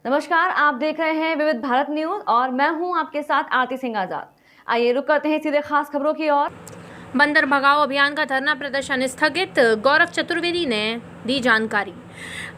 नमस्कार, आप देख रहे हैं विविध भारत न्यूज और मैं हूं आपके साथ आरती सिंह आजाद। आइए रुक करते हैं सीधे खास खबरों की ओर। बंदर भगाओ अभियान का धरना प्रदर्शन स्थगित, गौरव चतुर्वेदी ने दी जानकारी।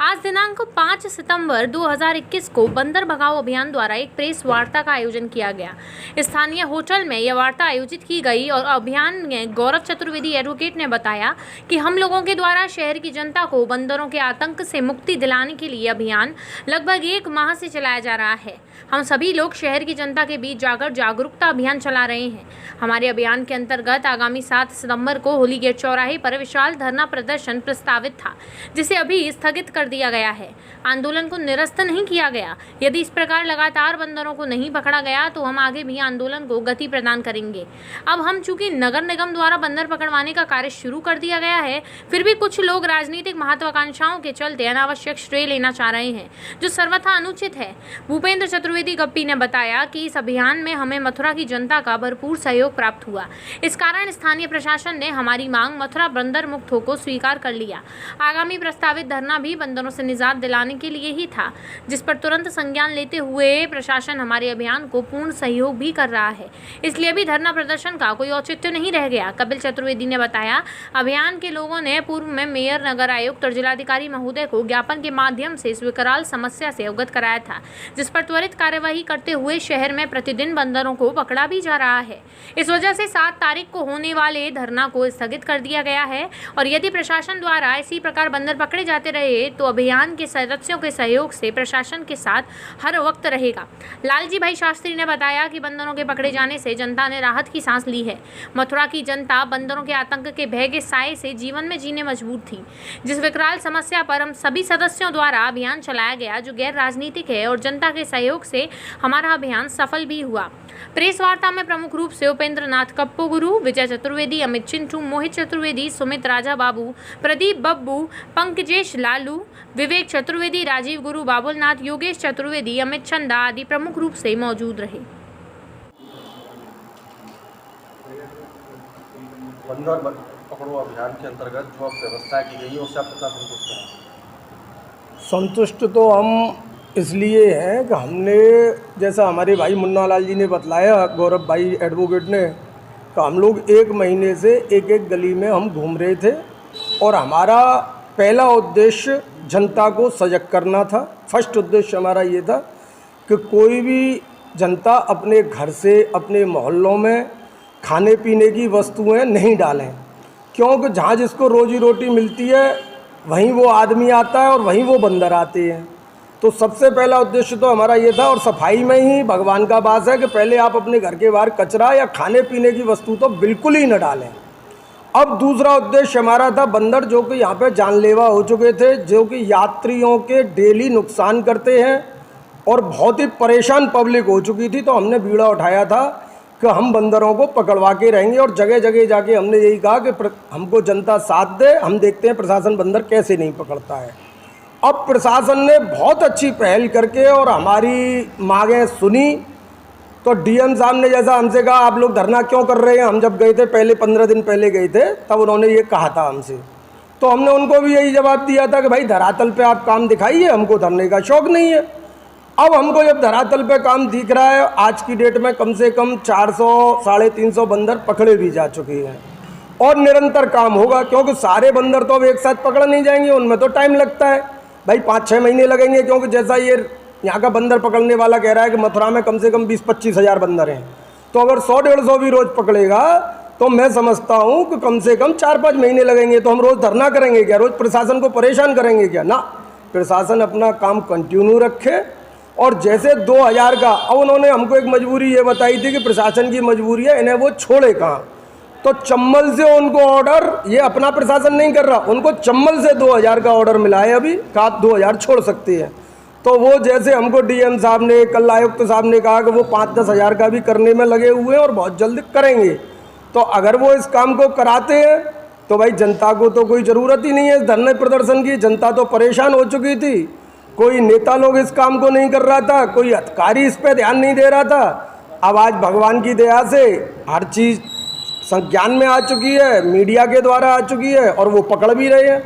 आज दिनांक 5 सितंबर 2021 को बंदर भगाओ अभियान द्वारा एक प्रेस वार्ता का आयोजन किया गया। स्थानीय होटल में यह वार्ता आयोजित की गई और अभियान में गौरव चतुर्वेदी एडवोकेट ने बताया कि हम लोगों के द्वारा शहर की जनता को बंदरों के आतंक से मुक्ति दिलाने के लिए अभियान लगभग 1 माह से चलाया जा रहा है। हम सभी लोग शहर की जनता के बीच जाकर जागरूकता अभियान चला रहे हैं। हमारे अभियान के अंतर्गत आगामी 7 सितंबर को होली गेट चौराहे पर विशाल धरना प्रदर्शन प्रस्तावित था, जिसे अभी स्थगित कर दिया गया है। आंदोलन को निरस्त नहीं किया गया। यदि इस प्रकार लगातार बंदरों को नहीं पकड़ा गया तो हम आगे भी आंदोलन को गति प्रदान करेंगे। अब हम चूंकि नगर निगम द्वारा बंदर पकड़वाने का कार्य शुरू कर दिया गया है, फिर भी कुछ लोग राजनीतिक महत्वाकांक्षाओं के चलते अनावश्यक श्रेय लेना चाह रहे हैं, जो सर्वथा अनुचित है। भूपेंद्र चतुर्वेदी गप्पी ने बताया कि इस अभियान में हमें मथुरा की जनता का भरपूर सहयोग प्राप्त हुआ। इस कारण स्थानीय प्रशासन ने हमारी मांग मथुरा बंदर मुक्त हो को स्वीकार कर लिया। आगामी प्रस्तावित धरना भी बंदरों से निजात दिलाने के लिए ही था, जिस पर तुरंत संज्ञान लेते हुए प्रशासन हमारे अभियान को पूर्ण सहयोग भी कर रहा है। इसलिए भी धरना प्रदर्शन का कोई औचित्य नहीं रह गया। कपिल चतुर्वेदी ने बताया, अभियान के लोगों ने पूर्व में मेयर, नगर आयुक्त और जिलाधिकारी महोदय को ज्ञापन के माध्यम से इस विकराल समस्या से अवगत कराया था, जिस पर त्वरित कार्यवाही करते हुए शहर में प्रतिदिन बंदरों को पकड़ा भी जा रहा है। इस वजह से 7 तारीख को होने वाले धरना को स्थगित कर दिया गया है और यदि प्रशासन द्वारा इसी प्रकार बंदर पकड़े जाते रहे तो अभियान के सदस्यों के सहयोग से प्रशासन के साथ हर वक्त रहेगा। लालजी भाई शास्त्री ने बताया कि बंदरों के पकड़े जाने से जनता ने राहत की सांस ली है। मथुरा की जनता बंदरों के आतंक के भय के साए से जीवन में जीने मजबूर थी। जिस विकराल समस्या पर हम सभी सदस्यों द्वारा अभियान चलाया गया, जो गैर राजनीतिक है और जनता के सहयोग से हमारा अभियान सफल भी हुआ। प्रेस वार्ता में प्रमुख रूप से उपेंद्र नाथ कप्पू गुरु, विजय चतुर्वेदी, अमित चिंटू, मोहित चतुर्वेदी, सुमित राजा बाबू, प्रदीप बब्बू, पंकजेश लालू, विवेक चतुर्वेदी, राजीव गुरु, बाबुलनाथ, योगेश चतुर्वेदी, अमित चंदा आदि प्रमुख रूप से मौजूद रहे। बंदर पकड़ो अभियान के अंतर्गत जो व्यवस्था की गई है उससे आप कितना संतुष्ट हैं? संतुष्ट तो हम इसलिए हैं कि हमने, जैसा हमारे भाई मुन्ना लाल जी ने बतलाया, गौरव भाई एडवोकेट ने, कि हम लोग 1 महीने से एक गली में हम घूम रहे थे और हमारा पहला उद्देश्य जनता को सजग करना था। फर्स्ट उद्देश्य हमारा ये था कि कोई भी जनता अपने घर से, अपने मोहल्लों में खाने पीने की वस्तुएं नहीं डालें, क्योंकि जहाँ जिसको रोजी रोटी मिलती है वहीं वो आदमी आता है और वहीं वो बंदर आते हैं। तो सबसे पहला उद्देश्य तो हमारा ये था, और सफाई में ही भगवान का वास है कि पहले आप अपने घर के बाहर कचरा या खाने पीने की वस्तु तो बिल्कुल ही न डालें। अब दूसरा उद्देश्य हमारा था, बंदर जो कि यहाँ पे जानलेवा हो चुके थे, जो कि यात्रियों के डेली नुकसान करते हैं और बहुत ही परेशान पब्लिक हो चुकी थी, तो हमने बीड़ा उठाया था कि हम बंदरों को पकड़वा के रहेंगे और जगह जगह जाके हमने यही कहा कि हमको जनता साथ दे, हम देखते हैं प्रशासन बंदर कैसे नहीं पकड़ता है। अब प्रशासन ने बहुत अच्छी पहल करके और हमारी मांगें सुनी, तो डीएम साहब ने जैसा हमसे कहा, आप लोग धरना क्यों कर रहे हैं, हम जब गए थे पहले 15 दिन पहले गए थे तब उन्होंने ये कहा था हमसे, तो हमने उनको भी यही जवाब दिया था कि भाई धरातल पे आप काम दिखाइए, हमको धरने का शौक़ नहीं है। अब हमको जब धरातल पे काम दिख रहा है, आज की डेट में कम से कम 400 साढ़े 300 बंदर पकड़े भी जा चुके हैं और निरंतर काम होगा, क्योंकि सारे बंदर तो अब एक साथ पकड़ नहीं जाएंगे, उनमें तो टाइम लगता है भाई, 5-6 महीने लगेंगे, क्योंकि जैसा ये यहाँ का बंदर पकड़ने वाला कह रहा है कि मथुरा में कम से कम 20-25 हज़ार बंदर हैं, तो अगर 100-150 भी रोज़ पकड़ेगा तो मैं समझता हूँ कि कम से कम 4-5 महीने लगेंगे। तो हम रोज़ धरना करेंगे क्या, रोज़ प्रशासन को परेशान करेंगे क्या? ना, प्रशासन अपना काम कंटिन्यू रखे। और जैसे 2000 का, अब उन्होंने हमको एक मजबूरी ये बताई थी कि प्रशासन की मजबूरी है, इन्हें वो छोड़े कहाँ, तो चंबल से उनको ऑर्डर, ये अपना प्रशासन नहीं कर रहा, उनको चंबल से 2000 का ऑर्डर मिला है अभी कि आप 2000 छोड़ सकते हैं। तो वो जैसे हमको डीएम साहब ने, कल आयुक्त साहब ने कहा कि वो 5-10 हज़ार का भी करने में लगे हुए हैं और बहुत जल्द करेंगे। तो अगर वो इस काम को कराते हैं तो भाई जनता को तो कोई ज़रूरत ही नहीं है धरने प्रदर्शन की, जनता तो परेशान हो चुकी थी। कोई नेता लोग इस काम को नहीं कर रहा था, कोई अधिकारी इस पर ध्यान नहीं दे रहा था। अब आज भगवान की दया से हर चीज़ संज्ञान में आ चुकी है, मीडिया के द्वारा आ चुकी है और वो पकड़ भी रहे हैं।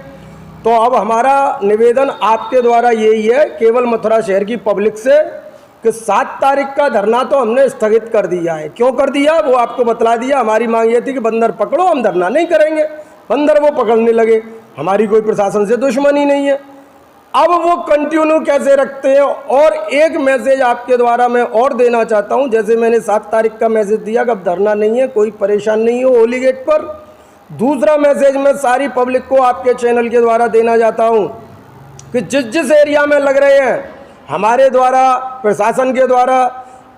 तो अब हमारा निवेदन आपके द्वारा यही है केवल मथुरा शहर की पब्लिक से कि 7 तारीख का धरना तो हमने स्थगित कर दिया है। क्यों कर दिया वो आपको बतला दिया। हमारी मांग ये थी कि बंदर पकड़ो, हम धरना नहीं करेंगे। बंदर वो पकड़ने लगे, हमारी कोई प्रशासन से दुश्मनी नहीं है। अब वो कंटिन्यू कैसे रखते हैं। और एक मैसेज आपके द्वारा मैं और देना चाहता हूं, जैसे मैंने 7 तारीख का मैसेज दिया कि अब धरना नहीं है, कोई परेशान नहीं हो होली गेट पर। दूसरा मैसेज मैं सारी पब्लिक को आपके चैनल के द्वारा देना चाहता हूं कि जिस जिस एरिया में लग रहे हैं हमारे द्वारा, प्रशासन के द्वारा,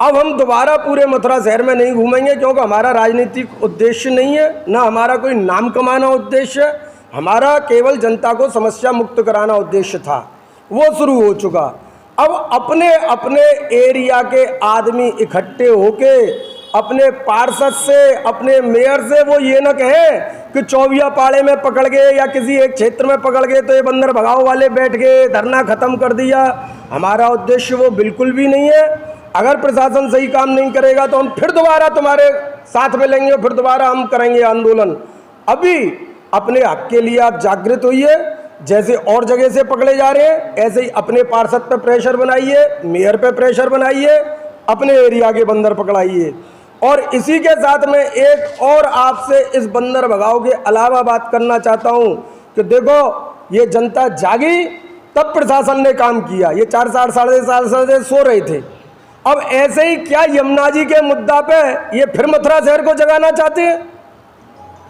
अब हम दोबारा पूरे मथुरा शहर में नहीं घूमेंगे, क्योंकि हमारा राजनीतिक उद्देश्य नहीं है, ना हमारा कोई नाम कमाना उद्देश्य है। हमारा केवल जनता को समस्या मुक्त कराना उद्देश्य था, वो शुरू हो चुका। अब अपने अपने एरिया के आदमी इकट्ठे होके अपने पार्षद से, अपने मेयर से वो ये न कहें कि चौबिया पाड़े में पकड़ गए या किसी एक क्षेत्र में पकड़ गए तो ये बंदर भगाओ वाले बैठ गए, धरना खत्म कर दिया। हमारा उद्देश्य वो बिल्कुल भी नहीं है। अगर प्रशासन सही काम नहीं करेगा तो हम फिर दोबारा तुम्हारे साथ में लेंगे, फिर दोबारा हम करेंगे आंदोलन। अभी अपने हक के लिए आप जागृत होइए। जैसे और जगह से पकड़े जा रहे हैं ऐसे ही अपने पार्षद पे प्रेशर बनाइए, मेयर पे प्रेशर बनाइए, अपने एरिया के बंदर पकड़ाइए। और इसी के साथ में एक और आपसे इस बंदर भगाओ के अलावा बात करना चाहता हूं कि देखो ये जनता जागी तब प्रशासन ने काम किया। ये 4 साढ़े 4 साल से सो रहे थे। अब ऐसे ही क्या यमुना जी के मुद्दा पे ये फिर मथुरा शहर को जगाना चाहते हैं।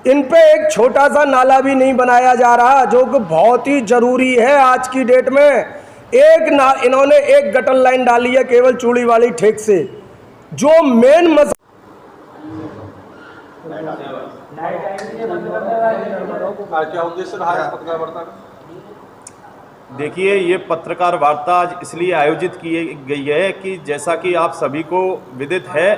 इन पे एक छोटा सा नाला भी नहीं बनाया जा रहा, जो कि बहुत ही जरूरी है आज की डेट में। इन्होंने एक गटर लाइन डाली है केवल चूड़ी वाली ठेक से, जो मेन क्या उद्देश्य रहा है पत्रकार वार्ता का? देखिए, ये पत्रकार वार्ता आज इसलिए आयोजित की गई है कि जैसा कि आप सभी को विदित है,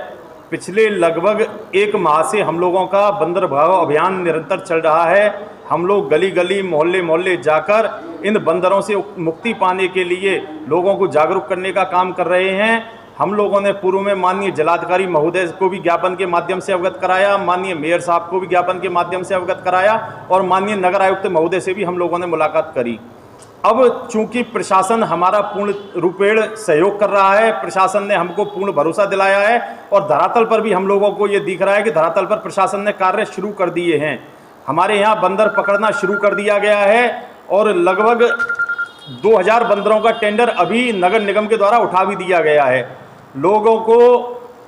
पिछले लगभग 1 माह से हम लोगों का बंदर भगाओ अभियान निरंतर चल रहा है। हम लोग गली गली, मोहल्ले मोहल्ले जाकर इन बंदरों से मुक्ति पाने के लिए लोगों को जागरूक करने का काम कर रहे हैं। हम लोगों ने पूर्व में माननीय जिलाधिकारी महोदय को भी ज्ञापन के माध्यम से अवगत कराया, माननीय मेयर साहब को भी ज्ञापन के माध्यम से अवगत कराया और माननीय नगर आयुक्त महोदय से भी हम लोगों ने मुलाकात करी। अब चूंकि प्रशासन हमारा पूर्ण रूपेण सहयोग कर रहा है, प्रशासन ने हमको पूर्ण भरोसा दिलाया है और धरातल पर भी हम लोगों को ये दिख रहा है कि धरातल पर प्रशासन ने कार्य शुरू कर दिए हैं। हमारे यहाँ बंदर पकड़ना शुरू कर दिया गया है और लगभग 2000 बंदरों का टेंडर अभी नगर निगम के द्वारा उठा भी दिया गया है। लोगों को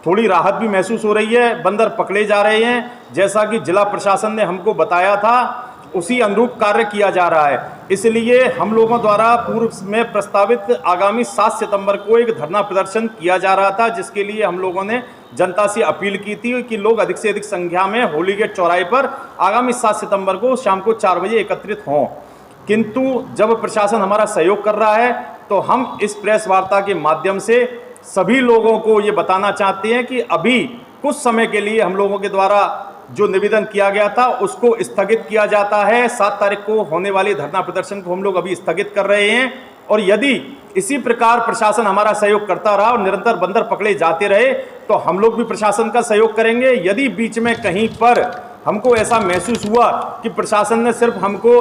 थोड़ी राहत भी महसूस हो रही है, बंदर पकड़े जा रहे हैं। जैसा कि जिला प्रशासन ने हमको बताया था उसी अनुरूप कार्य किया जा रहा है। इसलिए हम लोगों द्वारा पूर्व में प्रस्तावित आगामी 7 सितंबर को एक धरना प्रदर्शन किया जा रहा था, जिसके लिए हम लोगों ने जनता से अपील की थी कि लोग अधिक से अधिक संख्या में होली गेट चौराहे पर आगामी 7 सितंबर को शाम को 4 बजे एकत्रित हों। किंतु जब प्रशासन हमारा सहयोग कर रहा है तो हम इस प्रेस वार्ता के माध्यम से सभी लोगों को ये बताना चाहते हैं कि अभी कुछ समय के लिए हम लोगों के द्वारा जो निवेदन किया गया था उसको स्थगित किया जाता है। 7 तारीख को होने वाले धरना प्रदर्शन को हम लोग अभी स्थगित कर रहे हैं और यदि इसी प्रकार प्रशासन हमारा सहयोग करता रहा और निरंतर बंदर पकड़े जाते रहे तो हम लोग भी प्रशासन का सहयोग करेंगे। यदि बीच में कहीं पर हमको ऐसा महसूस हुआ कि प्रशासन ने सिर्फ हमको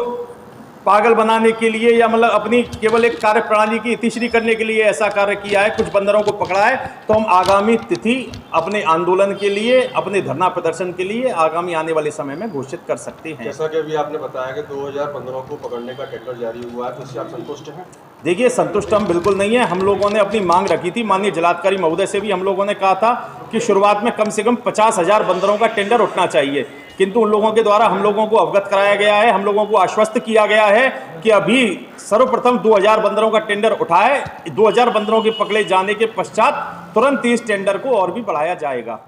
पागल बनाने के लिए या मतलब अपनी केवल एक कार्य प्रणाली की इतिश्री करने के लिए ऐसा कार्य किया है, कुछ बंदरों को पकड़ा है, तो हम आगामी तिथि अपने आंदोलन के लिए, अपने धरना प्रदर्शन के लिए आगामी आने वाले समय में घोषित कर सकते हैं। जैसा कि अभी आपने बताया कि 2000 बंदरों को पकड़ने का टेंडर जारी हुआ है, तो इससे आप संतुष्ट हैं? देखिए, संतुष्ट हम बिल्कुल नहीं है। हम लोगों ने अपनी मांग रखी थी, माननीय जिलाधिकारी महोदय से भी हम लोगों ने कहा था कि शुरुआत में कम से कम 50,000 बंदरों का टेंडर उठना चाहिए, किंतु उन लोगों के द्वारा हम लोगों को अवगत कराया गया है, हम लोगों को आश्वस्त किया गया है कि अभी सर्वप्रथम 2000 बंदरों का टेंडर उठाए, 2000 बंदरों के पकड़े जाने के पश्चात तुरंत इस टेंडर को और भी बढ़ाया जाएगा।